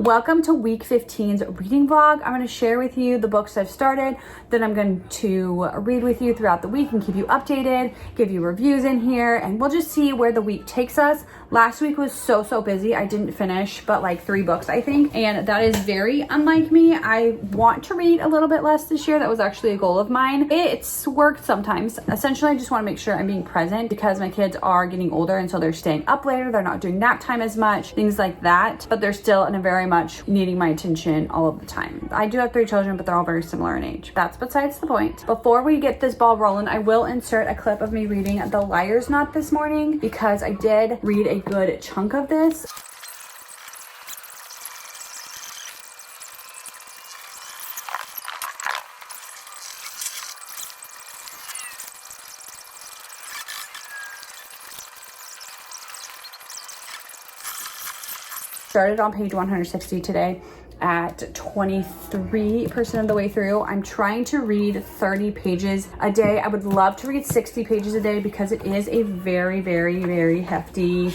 Welcome to week 15's reading vlog. I'm going to share with you the books I've started, then I'm going to read with you throughout the week and keep you updated, give you reviews in here, and we'll just see where the week takes us. Last week was so busy. I didn't finish but like 3 books, I think, and that is very unlike me. I want to read a little bit less this year. That was actually a goal of mine. It's worked sometimes. Essentially, I just want to make sure I'm being present because my kids are getting older and so they're staying up later. They're not doing nap time as much, things like that, but they're still in a very much needing my attention all of the time. I do have 3 children, but they're all very similar in age. That's besides the point. Before we get this ball rolling, I will insert a clip of me reading The Liar's Knot this morning because I did read a good chunk of this. Started on page 160 today at 23% of the way through. I'm trying to read 30 pages a day. I would love to read 60 pages a day because it is a very hefty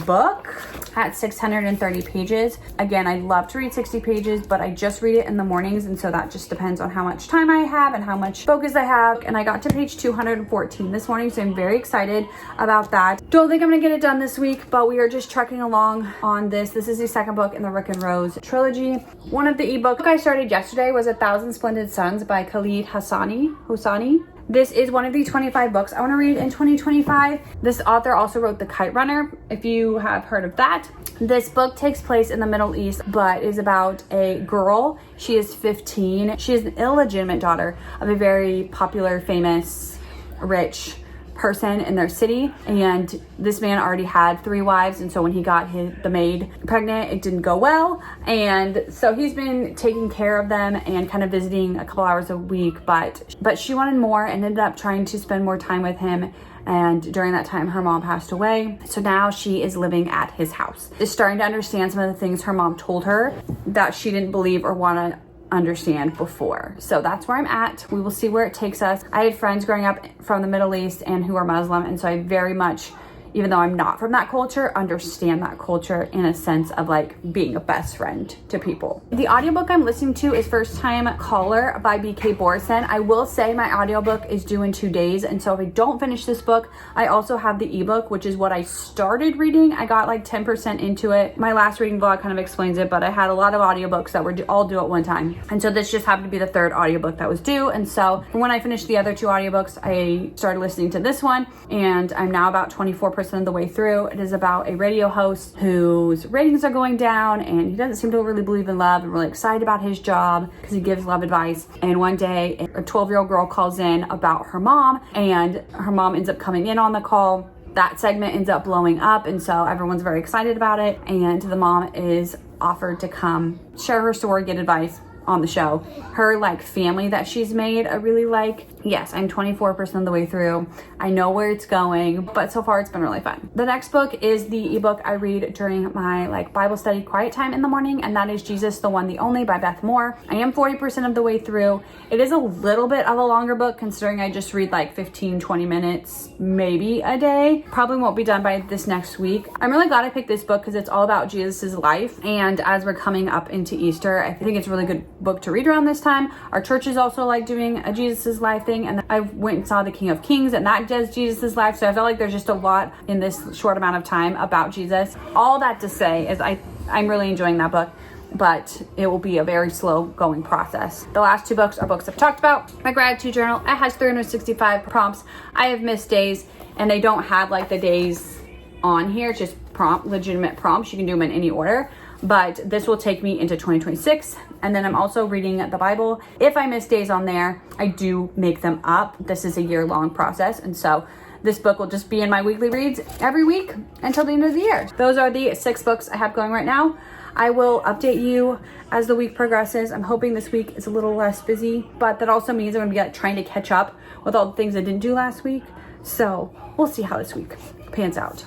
book at 630 pages. Again, I love to read 60 pages, but I just read it in the mornings, and so that just depends on how much time I have and how much focus I have. And I got to page 214 this morning, so I'm very excited about that. Don't think I'm gonna get it done this week, but we are just trekking along on this. This is the second book in the Rick and Rose trilogy. One of the ebooks I started yesterday was 1,000 Splendid Suns by Khaled Hosseini. This is one of the 25 books I want to read in 2025. This author also wrote The Kite Runner, if you have heard of that. This book takes place in the Middle East, but is about a girl. She is 15. She is an illegitimate daughter of a very popular, famous, rich person in their city, and this man already had 3 wives, and so when he got the maid pregnant, it didn't go well, and so he's been taking care of them and kind of visiting a couple hours a week, but she wanted more and ended up trying to spend more time with him. And during that time, her mom passed away. So now she is living at his house. Is starting to understand some of the things her mom told her that she didn't believe or want to understand before. So that's where I'm at. We will see where it takes us. I had friends growing up from the Middle East and who are Muslim, and so I very much, even though I'm not from that culture, understand that culture in a sense of like being a best friend to people. The audiobook I'm listening to is First Time Caller by BK Borison. I will say my audiobook is due in 2 days, and so if I don't finish this book, I also have the ebook, which is what I started reading. I got like 10% into it. My last reading vlog kind of explains it, but I had a lot of audiobooks that were all due at one time, and so this just happened to be the 3rd audiobook that was due. And so when I finished the other 2 audiobooks, I started listening to this one, and I'm now about 24% of the way through. It is about a radio host whose ratings are going down, and he doesn't seem to really believe in love and really excited about his job because he gives love advice. And one day a 12-year-old girl calls in about her mom, and her mom ends up coming in on the call. That segment ends up blowing up, and so everyone's very excited about it, and the mom is offered to come share her story, get advice on the show. Her like family that she's made, I really like. Yes, I'm 24% of the way through. I know where it's going, but so far it's been really fun. The next book is the ebook I read during my like Bible study quiet time in the morning, and that is Jesus, the One, the Only by Beth Moore. I am 40% of the way through. It is a little bit of a longer book considering I just read like 15-20 minutes maybe a day. Probably won't be done by this next week. I'm really glad I picked this book because it's all about Jesus's life, and as we're coming up into Easter, I think it's a really good book to read around this time. Our church is also like doing a Jesus's life thing, and I went and saw the King of Kings, and that does Jesus's life. So I felt like there's just a lot in this short amount of time about Jesus. All that to say is I'm really enjoying that book, but it will be a very slow going process. The last 2 books are books I've talked about. My gratitude journal, it has 365 prompts. I have missed days, and they don't have like the days on here. It's just legitimate prompts. You can do them in any order. But this will take me into 2026. And then I'm also reading the Bible. If I miss days on there, I do make them up. This is a year-long process. And so this book will just be in my weekly reads every week until the end of the year. Those are the 6 books I have going right now. I will update you as the week progresses. I'm hoping this week is a little less busy, but that also means I'm gonna be like trying to catch up with all the things I didn't do last week. So we'll see how this week pans out.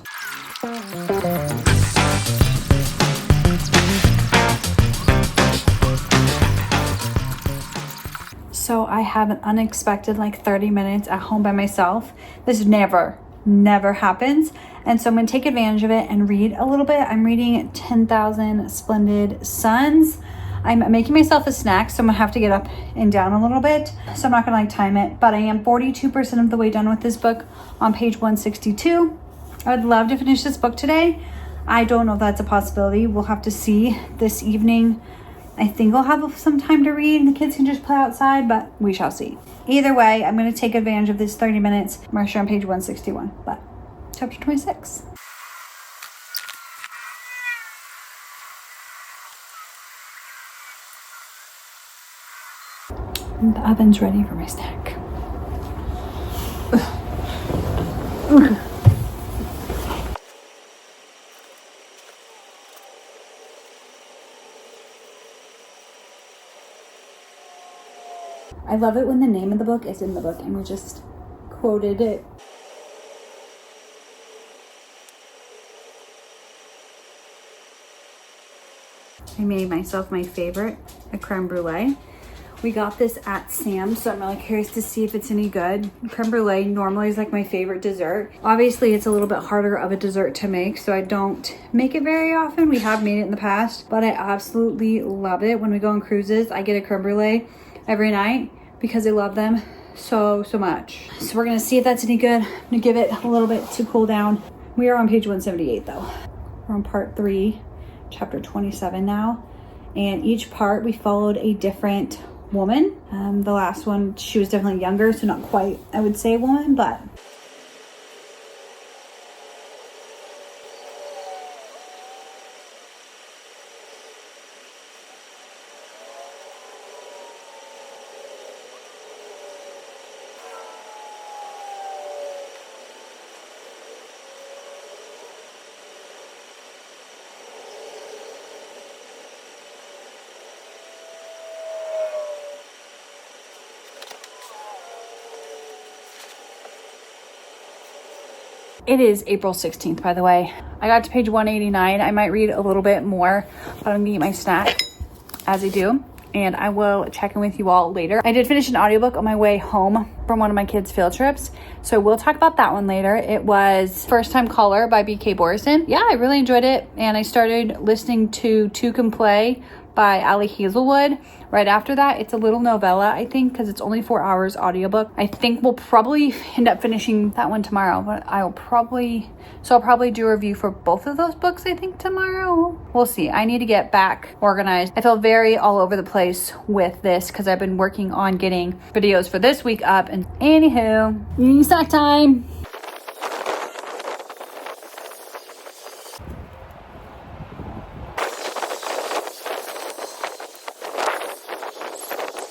So I have an unexpected like 30 minutes at home by myself. This never happens. And so I'm gonna take advantage of it and read a little bit. I'm reading 10,000 Splendid Suns. I'm making myself a snack, so I'm gonna have to get up and down a little bit. So I'm not gonna like time it, but I am 42% of the way done with this book on page 162. I would love to finish this book today. I don't know if that's a possibility. We'll have to see this evening. I think I'll have some time to read and the kids can just play outside, but we shall see. Either way, I'm gonna take advantage of this 30 minutes. I'm on page 161, but chapter 26. And the oven's ready for my snack. I love it when the name of the book is in the book and we just quoted it. I made myself my favorite, a creme brulee. We got this at Sam's, so I'm really curious to see if it's any good. Creme brulee normally is like my favorite dessert. Obviously, it's a little bit harder of a dessert to make, so I don't make it very often. We have made it in the past, but I absolutely love it. When we go on cruises, I get a creme brulee every night because I love them so much. So we're gonna see if that's any good. I'm gonna give it a little bit to cool down. We are on page 178 though. We're on part 3, chapter 27 now. And each part we followed a different woman. The last one, she was definitely younger, so not quite, I would say, a woman, but it is April 16th, by the way. I got to page 189. I might read a little bit more, but I'm gonna eat my snack as I do, and I will check in with you all later. I did finish an audiobook on my way home from one of my kids' field trips, so we'll talk about that one later. It was First Time Caller by B.K. Borison. Yeah, I really enjoyed it, and I started listening to Can Play by Ali Hazelwood right after that. It's a little novella, I think, because it's only 4 hours audiobook. I think we'll probably end up finishing that one tomorrow, but I'll probably do a review for both of those books, I think, tomorrow. We'll see. I need to get back organized. I feel very all over the place with this because I've been working on getting videos for this week up. And anywho, eating snack time.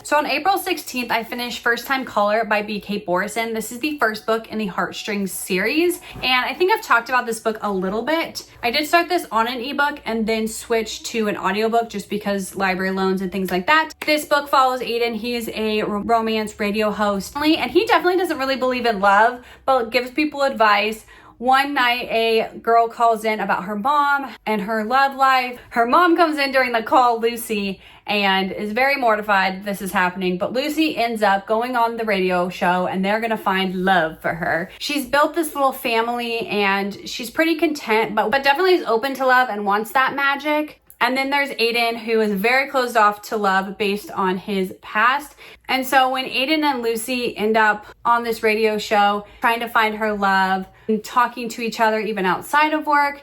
So on April 16th, I finished First Time Caller by B.K. Borison. This is the first book in the Heartstrings series, and I think I've talked about this book a little bit. I did start this on an ebook and then switch to an audiobook just because library loans and things like that. This book follows Aiden. He is a romance radio host, and he definitely doesn't really believe in love, but gives people advice. One night, a girl calls in about her mom and her love life. Her mom comes in during the call, Lucy, and is very mortified this is happening. But Lucy ends up going on the radio show and they're gonna find love for her. She's built this little family and she's pretty content, but definitely is open to love and wants that magic. And then there's Aiden, who is very closed off to love based on his past. And so when Aiden and Lucy end up on this radio show, trying to find her love and talking to each other even outside of work,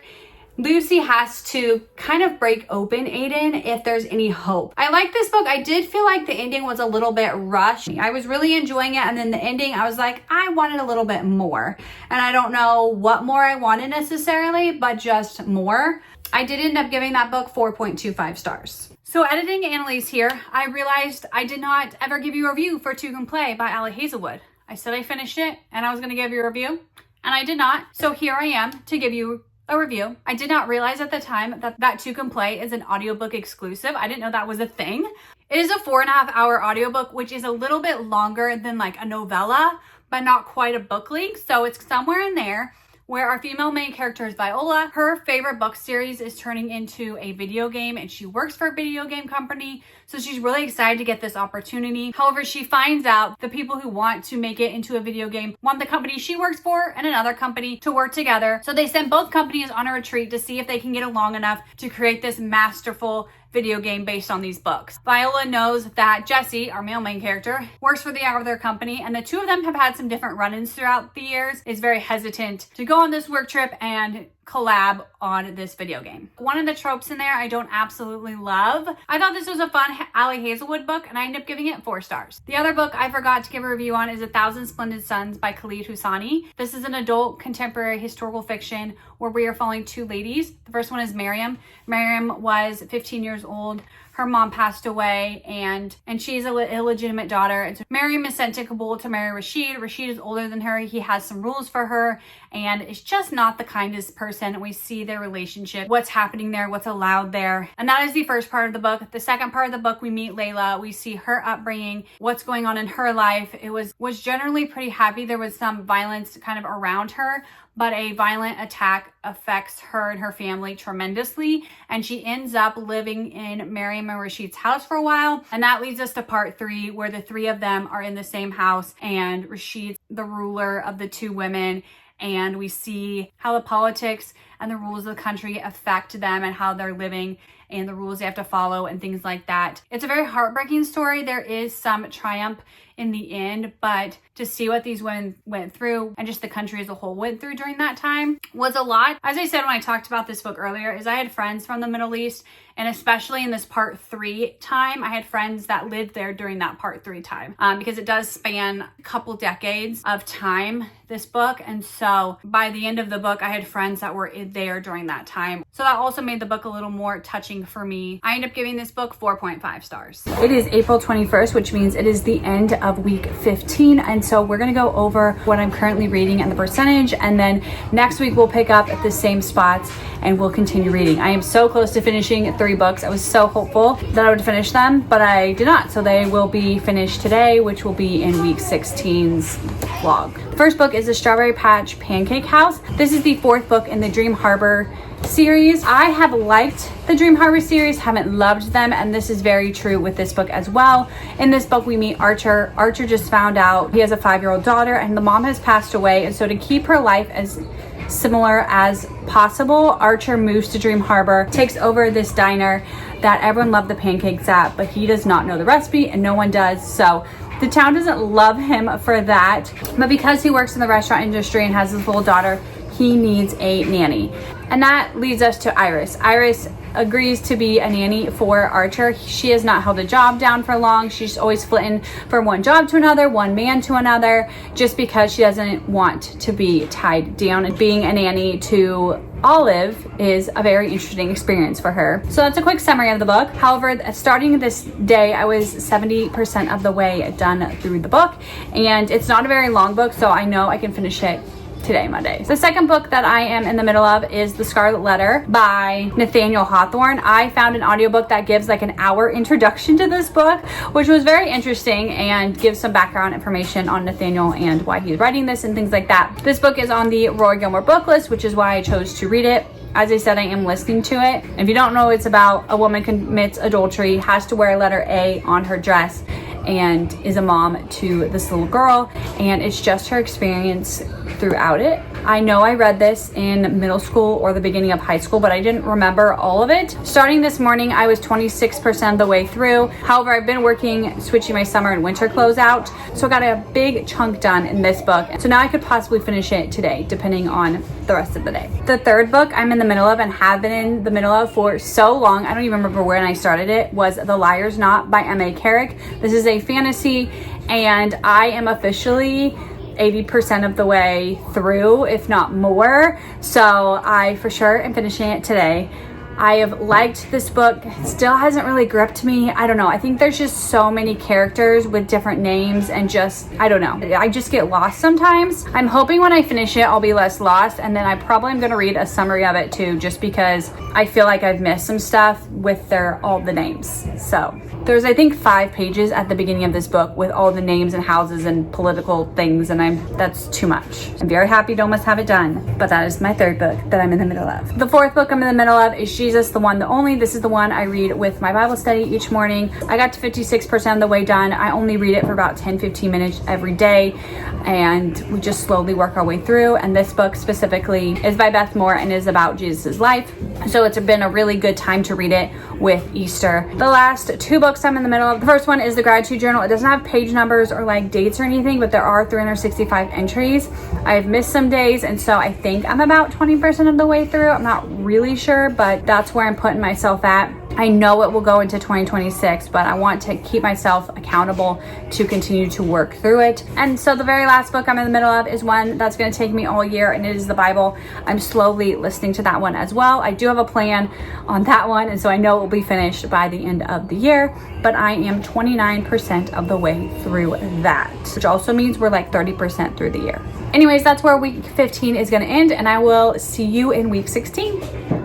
Lucy has to kind of break open Aiden if there's any hope. I like this book. I did feel like the ending was a little bit rushed. I was really enjoying it, and then the ending, I was like, I wanted a little bit more. And I don't know what more I wanted necessarily, but just more. I did end up giving that book 4.25 stars. So editing Annalise here, I realized I did not ever give you a review for Can Play by Ali Hazelwood. I said I finished it and I was gonna give you a review, and I did not. So here I am to give you a review. I did not realize at the time that Can Play is an audiobook exclusive. I didn't know that was a thing. It is a 4.5 hour audiobook, which is a little bit longer than like a novella, but not quite a book length. So it's somewhere in there. where our female main character is Viola. Her favorite book series is turning into a video game, and she works for a video game company, so she's really excited to get this opportunity. However, she finds out the people who want to make it into a video game want the company she works for and another company to work together. So they send both companies on a retreat to see if they can get along enough to create this masterful video game based on these books. Viola knows that Jesse, our male main character, works for the other company, and the two of them have had some different run-ins throughout the years, is very hesitant to go on this work trip and collab on this video game. One of the tropes in there I don't absolutely love. I thought this was a fun Ali Hazelwood book, and I ended up giving it 4 stars. The other book I forgot to give a review on is 1,000 Splendid Suns by Khaled Hosseini. This is an adult contemporary historical fiction where we are following 2 ladies. The first one is Miriam. Miriam was 15 years old. Her mom passed away, and she's an illegitimate daughter. And so Miriam is sent to Kabul to marry Rashid. Rashid is older than her. He has some rules for her, and is just not the kindest person. We see their relationship, what's happening there, what's allowed there. And that is the first part of the book. The second part of the book, we meet Layla. We see her upbringing, what's going on in her life. It was generally pretty happy. There was some violence kind of around her, but a violent attack affects her and her family tremendously, and she ends up living in Miriam and Rashid's house for a while. And that leads us to part 3, where the 3 of them are in the same house, and Rashid's the ruler of the 2 women, and we see how the politics and the rules of the country affect them and how they're living and the rules they have to follow and things like that. It's a very heartbreaking story. There is some triumph in the end, but to see what these women went through and just the country as a whole went through during that time was a lot. As I said when I talked about this book earlier, is I had friends from the Middle East, and especially in this part 3 time, I had friends that lived there during that part 3 time, because it does span a couple decades of time, this book. And so by the end of the book, I had friends that were there during that time. So that also made the book a little more touching for me. I ended up giving this book 4.5 stars. It is April 21st, which means it is the end of week 15. And so we're going to go over what I'm currently reading and the percentage. And then next week we'll pick up at the same spots and we'll continue reading. I am so close to finishing 3 books. I was so hopeful that I would finish them, but I did not. So they will be finished today, which will be in week 16's vlog. The first book is The Strawberry Patch Pancake House. This is the 4th book in the Dream Harbor series. I have liked the Dream Harbor series, haven't loved them, and this is very true with this book as well. In this book, we meet Archer. Archer just found out he has a 5-year-old daughter, and the mom has passed away, and so to keep her life as similar as possible, Archer moves to Dream Harbor, takes over this diner that everyone loved the pancakes at, but he does not know the recipe and no one does. So the town doesn't love him for that, but because he works in the restaurant industry and has his little daughter, he needs a nanny. And that leads us to Iris. Iris agrees to be a nanny for Archer. She has not held a job down for long. She's always flitting from one job to another, one man to another, just because she doesn't want to be tied down. And being a nanny to Olive is a very interesting experience for her. So that's a quick summary of the book. However, starting this day, I was 70% of the way done through the book, and it's not a very long book, so I know I can finish it today, Monday. The second book that I am in the middle of is The Scarlet Letter by Nathaniel Hawthorne. I found an audiobook that gives like an hour introduction to this book, which was very interesting and gives some background information on Nathaniel and why he's writing this and things like that. This book is on the Roy Gilmore book list, which is why I chose to read it. As I said, I am listening to it. If you don't know, it's about a woman commits adultery, has to wear letter A on her dress, and is a mom to this little girl, and it's just her experience throughout it. I know I read this in middle school or the beginning of high school, but I didn't remember all of it. Starting this morning, I was 26% of the way through. However, I've been working, switching my summer and winter clothes out, so I got a big chunk done in this book. So now I could possibly finish it today, depending on the rest of the day. The third book I'm in the middle of and have been in the middle of for so long, I don't even remember when I started it, was The Liar's Knot by M.A. Carrick. This is a fantasy, and I am officially 80% of the way through, if not more. So I for sure am finishing it today. I have liked this book. It still hasn't really gripped me. I don't know. I think there's just so many characters with different names and just, I don't know. I just get lost sometimes. I'm hoping when I finish it, I'll be less lost. And then I probably am going to read a summary of it too, just because I feel like I've missed some stuff with all the names. So there's, I think, 5 pages at the beginning of this book with all the names and houses and political things. And that's too much. I'm very happy to almost have it done. But that is my 3rd book that I'm in the middle of. The 4th book I'm in the middle of is Jesus, the One, the Only. This is the one I read with my Bible study each morning. I got to 56% of the way done. I only read it for about 10-15 minutes every day, and we just slowly work our way through. And this book specifically is by Beth Moore and is about Jesus's life. So it's been a really good time to read it with Easter. The last 2 books I'm in the middle of. The first one is the Gratitude Journal. It doesn't have page numbers or like dates or anything, but there are 365 entries. I've missed some days, and so I think I'm about 20% of the way through. I'm not really sure, but that's where I'm putting myself at. I know it will go into 2026, but I want to keep myself accountable to continue to work through it. And so the very last book I'm in the middle of is one that's going to take me all year, and it is the Bible. I'm slowly listening to that one as well. I do have a plan on that one, and so I know it will be finished by the end of the year, but I am 29% of the way through that, which also means we're like 30% through the year. Anyways, that's where week 15 is going to end, and I will see you in week 16.